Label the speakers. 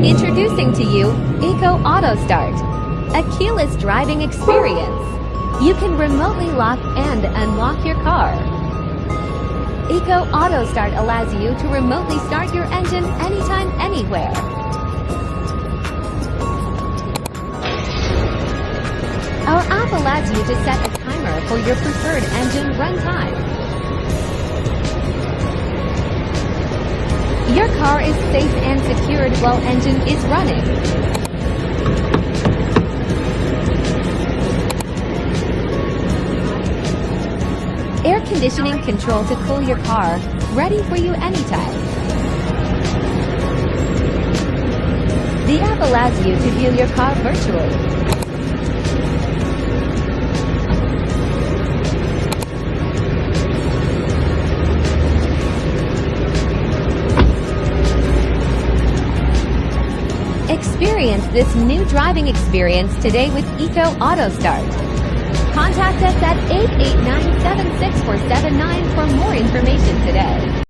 Speaker 1: Introducing to you Eco Auto Start, a keyless driving experience. You can remotely lock and unlock your car. Eco Auto Start allows you to remotely start your engine anytime, anywhere. Our app allows you to set a timer for your preferred engine runtime. Your car is safe and secured while engine is running. Air conditioning control to cool your car, ready for you anytime. The app allows you to view your car virtually. Experience this new driving experience today with Eco Auto Start. Contact us at 889-76479 for more information today.